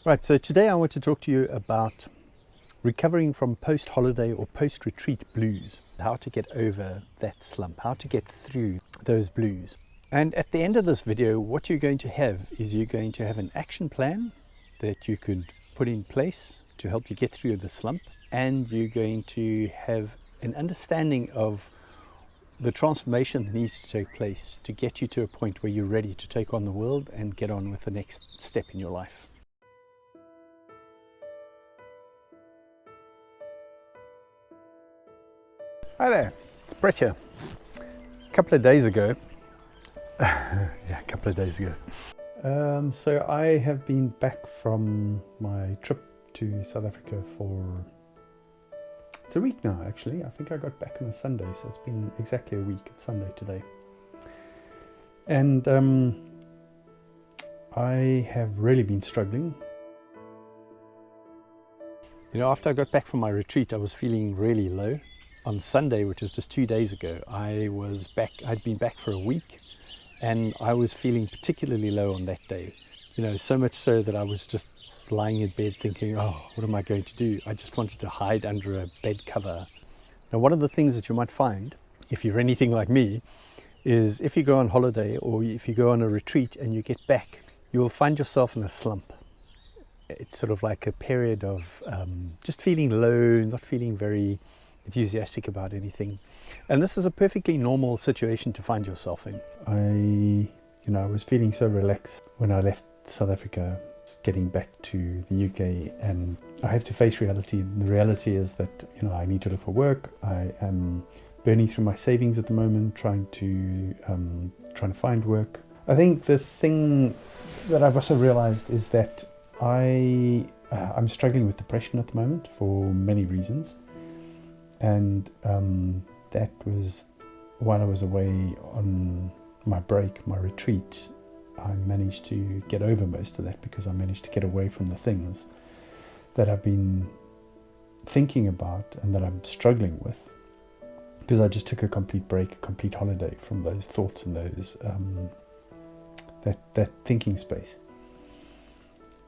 Right, so today I want to talk to you about recovering from post-holiday or post-retreat blues, how to get over that slump, how to get through those blues. And at the end of this video, what you're going to have is you're going to have an action plan that you could put in place to help you get through the slump, and you're going to have an understanding of the transformation that needs to take place to get you to a point where you're ready to take on the world and get on with the next step in your life. Hi there, it's Brett here. A couple of days ago, so I have been back from my trip to South Africa it's a week now actually. I think I got back on a Sunday, so it's been exactly a week. It's Sunday today. And I have really been struggling. You know, after I got back from my retreat, I was feeling really low. On Sunday, which was just 2 days ago, I'd been back for a week, and I was feeling particularly low on that day. You know, so much so that I was just lying in bed thinking, oh, what am I going to do? I just wanted to hide under a bed cover. Now, one of the things that you might find, if you're anything like me, is if you go on holiday or if you go on a retreat and you get back, you will find yourself in a slump. It's sort of like a period of just feeling low, not feeling very enthusiastic about anything, and this is a perfectly normal situation to find yourself in. I was feeling so relaxed when I left South Africa, getting back to the UK, and I have to face reality. The reality is that I need to look for work. I am burning through my savings at the moment, trying to find work. I think the thing that I've also realized is that I'm struggling with depression at the moment for many reasons. And that was while I was away on my break, my retreat. I managed to get over most of that because I managed to get away from the things that I've been thinking about and that I'm struggling with, because I just took a complete break, a complete holiday from those thoughts and those that thinking space.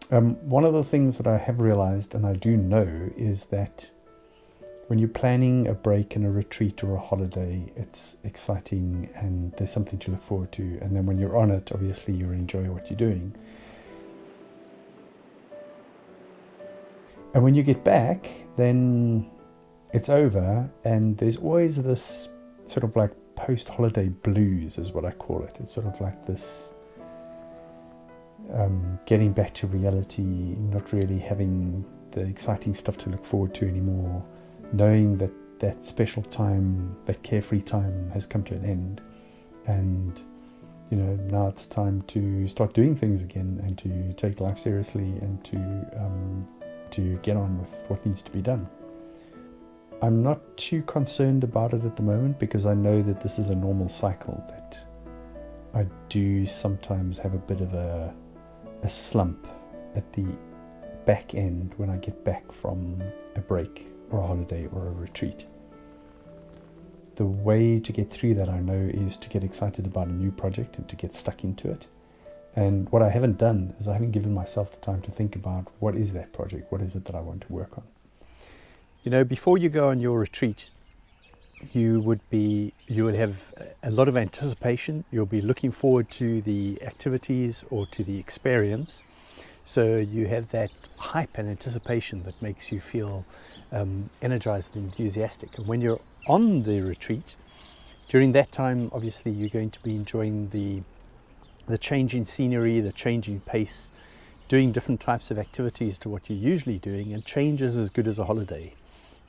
One of the things that I have realized, and I do know, is that when you're planning a break and a retreat or a holiday, it's exciting and there's something to look forward to. And then when you're on it, obviously you enjoy what you're doing. And when you get back, then it's over, and there's always this sort of like post-holiday blues is what I call it. It's sort of like this getting back to reality, not really having the exciting stuff to look forward to anymore, knowing that that special time, that carefree time has come to an end, and now it's time to start doing things again and to take life seriously and to get on with what needs to be done. I'm not too concerned about it at the moment because I know that this is a normal cycle, that I do sometimes have a bit of a slump at the back end when I get back from a break or a holiday or a retreat. The way to get through that, I know, is to get excited about a new project and to get stuck into it. And what I haven't done is I haven't given myself the time to think about what is that project, what is it that I want to work on. Before you go on your retreat, you would have a lot of anticipation. You'll be looking forward to the activities or to the experience. So you have that hype and anticipation that makes you feel energized and enthusiastic. And when you're on the retreat, during that time, obviously you're going to be enjoying the change in scenery, the change in pace, doing different types of activities to what you're usually doing. And change is as good as a holiday.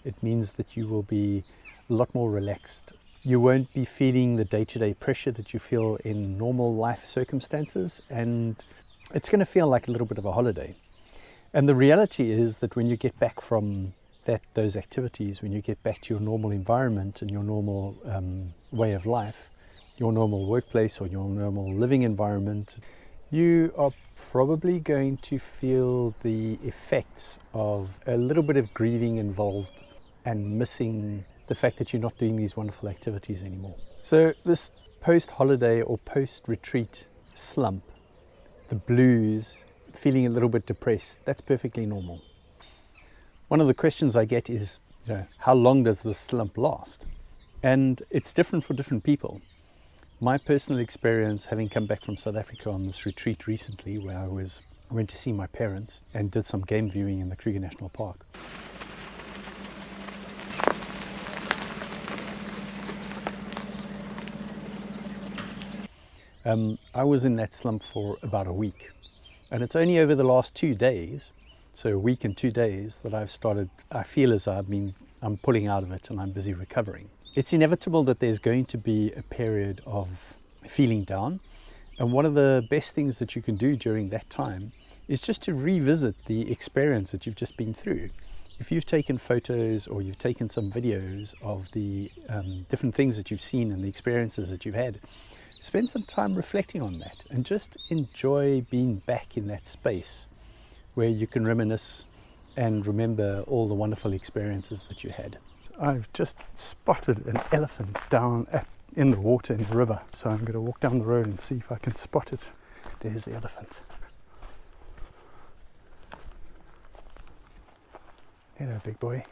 It means that you will be a lot more relaxed. You won't be feeling the day-to-day pressure that you feel in normal life circumstances, and it's going to feel like a little bit of a holiday. And the reality is that when you get back from those activities, when you get back to your normal environment and your normal way of life, your normal workplace or your normal living environment, you are probably going to feel the effects of a little bit of grieving involved and missing the fact that you're not doing these wonderful activities anymore. So this post-holiday or post-retreat slump, the blues, feeling a little bit depressed. That's perfectly normal. One of the questions I get is, how long does this slump last? And it's different for different people. My personal experience, having come back from South Africa on this retreat recently, where I went to see my parents and did some game viewing in the Kruger National Park. I was in that slump for about a week, and it's only over the last 2 days, so a week and 2 days, that I feel as I'm pulling out of it and I'm busy recovering. It's inevitable that there's going to be a period of feeling down, and one of the best things that you can do during that time is just to revisit the experience that you've just been through. If you've taken photos or you've taken some videos of the different things that you've seen and the experiences that you've had, spend some time reflecting on that and just enjoy being back in that space where you can reminisce and remember all the wonderful experiences that you had. I've just spotted an elephant down in the water in the river, so I'm going to walk down the road and see if I can spot it. There's the elephant. Hello, big boy.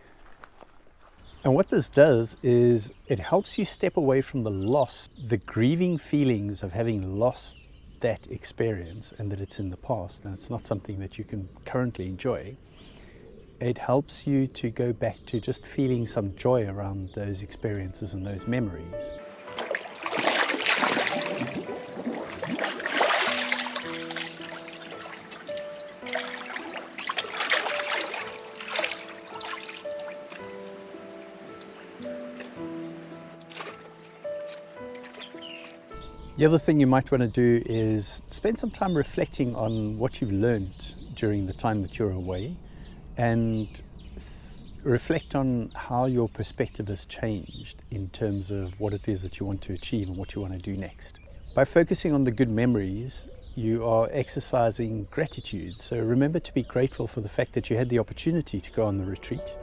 And what this does is it helps you step away from the grieving feelings of having lost that experience and that it's in the past and it's not something that you can currently enjoy. It helps you to go back to just feeling some joy around those experiences and those memories. The other thing you might want to do is spend some time reflecting on what you've learned during the time that you're away, and reflect on how your perspective has changed in terms of what it is that you want to achieve and what you want to do next. By focusing on the good memories, you are exercising gratitude. So remember to be grateful for the fact that you had the opportunity to go on the retreat.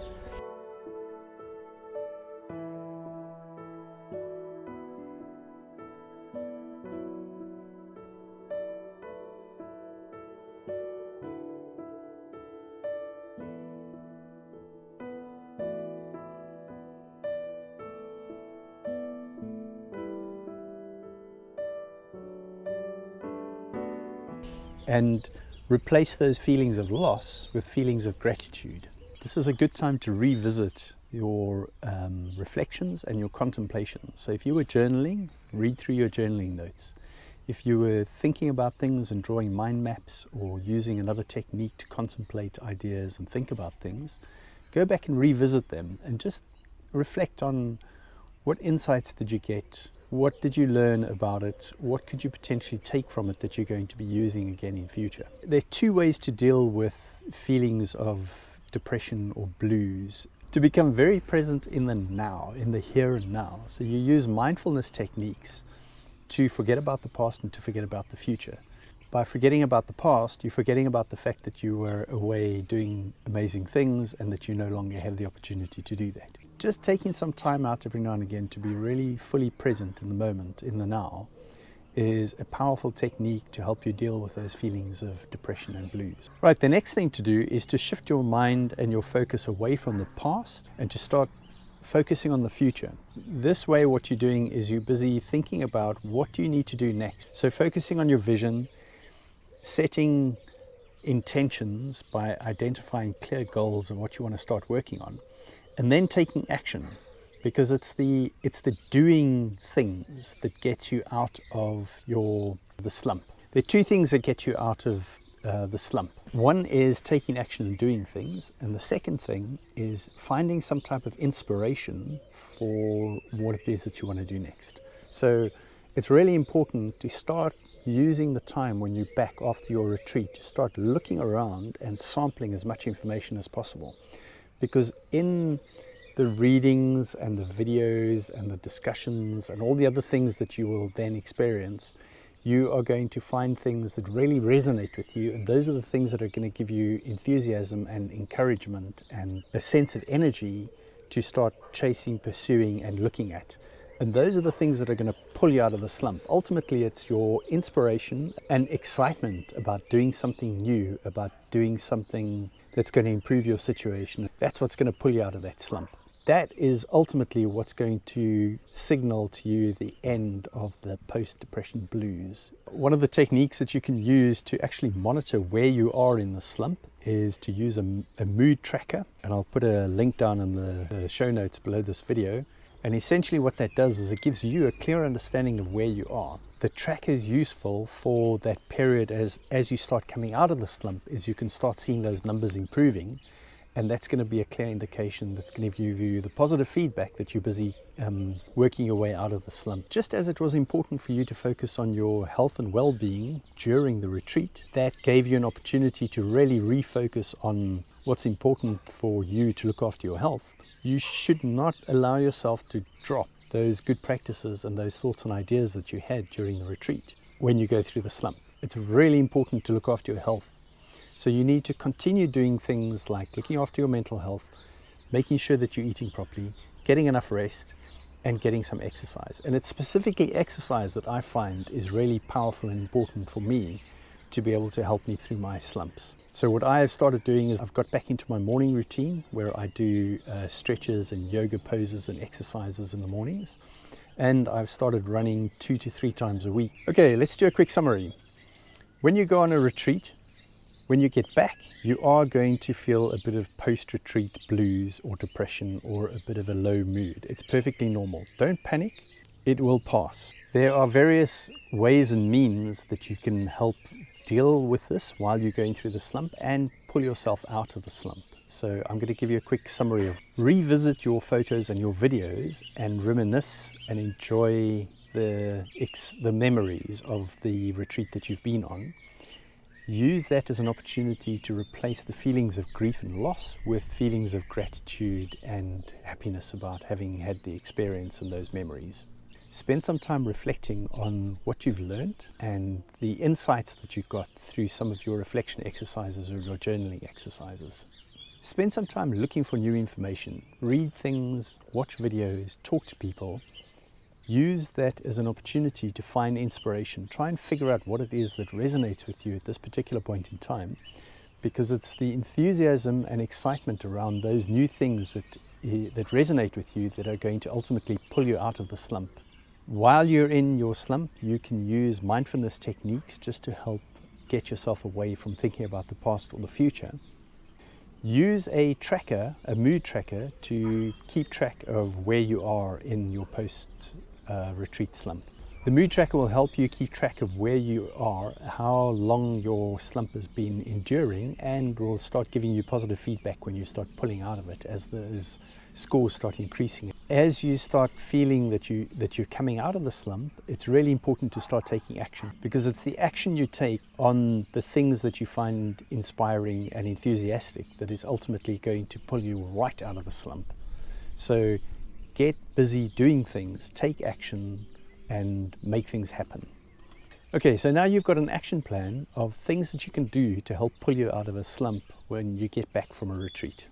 And replace those feelings of loss with feelings of gratitude. This is a good time to revisit your reflections and your contemplations. So if you were journaling, read through your journaling notes. If you were thinking about things and drawing mind maps or using another technique to contemplate ideas and think about things, go back and revisit them and just reflect on what insights did you get. What did you learn about it? What could you potentially take from it that you're going to be using again in future? There are 2 ways to deal with feelings of depression or blues. To become very present in the now, in the here and now. So you use mindfulness techniques to forget about the past and to forget about the future. By forgetting about the past, you're forgetting about the fact that you were away doing amazing things and that you no longer have the opportunity to do that. Just taking some time out every now and again to be really fully present in the moment, in the now, is a powerful technique to help you deal with those feelings of depression and blues. Right, the next thing to do is to shift your mind and your focus away from the past and to start focusing on the future. This way what you're doing is you're busy thinking about what you need to do next. So focusing on your vision, setting intentions by identifying clear goals and what you want to start working on, and then taking action, because it's the doing things that gets you out of the slump. There are 2 things that get you out of the slump. One is taking action and doing things, and the second thing is finding some type of inspiration for what it is that you want to do next. So it's really important to start using the time when you're back after your retreat to start looking around and sampling as much information as possible. Because in the readings and the videos and the discussions and all the other things that you will then experience, you are going to find things that really resonate with you, and those are the things that are going to give you enthusiasm and encouragement and a sense of energy to start chasing, pursuing and looking at. And those are the things that are going to pull you out of the slump. Ultimately, it's your inspiration and excitement about doing something new, about doing something that's going to improve your situation. That's what's going to pull you out of that slump. That is ultimately what's going to signal to you the end of the post-depression blues. One of the techniques that you can use to actually monitor where you are in the slump is to use a mood tracker. And I'll put a link down in the show notes below this video. And essentially what that does is it gives you a clear understanding of where you are. The tracker is useful for that period as you start coming out of the slump, is you can start seeing those numbers improving. And that's going to be a clear indication that's going to give you the positive feedback that you're busy working your way out of the slump. Just as it was important for you to focus on your health and well-being during the retreat, that gave you an opportunity to really refocus on what's important for you to look after your health. You should not allow yourself to drop those good practices and those thoughts and ideas that you had during the retreat when you go through the slump. It's really important to look after your health. So you need to continue doing things like looking after your mental health, making sure that you're eating properly, getting enough rest, and getting some exercise. And it's specifically exercise that I find is really powerful and important for me to be able to help me through my slumps. So what I have started doing is I've got back into my morning routine where I do stretches and yoga poses and exercises in the mornings. And I've started running 2 to 3 times a week. Okay, let's do a quick summary. When you go on a retreat, when you get back, you are going to feel a bit of post-retreat blues or depression or a bit of a low mood. It's perfectly normal. Don't panic. It will pass. There are various ways and means that you can help deal with this while you're going through the slump and pull yourself out of the slump. So I'm going to give you a quick summary of revisit your photos and your videos and reminisce and enjoy the memories of the retreat that you've been on. Use that as an opportunity to replace the feelings of grief and loss with feelings of gratitude and happiness about having had the experience and those memories. Spend some time reflecting on what you've learned and the insights that you got through some of your reflection exercises or your journaling exercises. Spend some time looking for new information. Read things, watch videos, talk to people. Use that as an opportunity to find inspiration. Try and figure out what it is that resonates with you at this particular point in time, because it's the enthusiasm and excitement around those new things that resonate with you that are going to ultimately pull you out of the slump. While you're in your slump, you can use mindfulness techniques just to help get yourself away from thinking about the past or the future. Use a tracker, a mood tracker, to keep track of where you are in your post-retreat slump. The mood tracker will help you keep track of where you are, how long your slump has been enduring, and will start giving you positive feedback when you start pulling out of it as those scores start increasing. As you start feeling that you're coming out of the slump, it's really important to start taking action, because it's the action you take on the things that you find inspiring and enthusiastic that is ultimately going to pull you right out of the slump. So get busy doing things, take action, and make things happen. Okay, so now you've got an action plan of things that you can do to help pull you out of a slump when you get back from a retreat.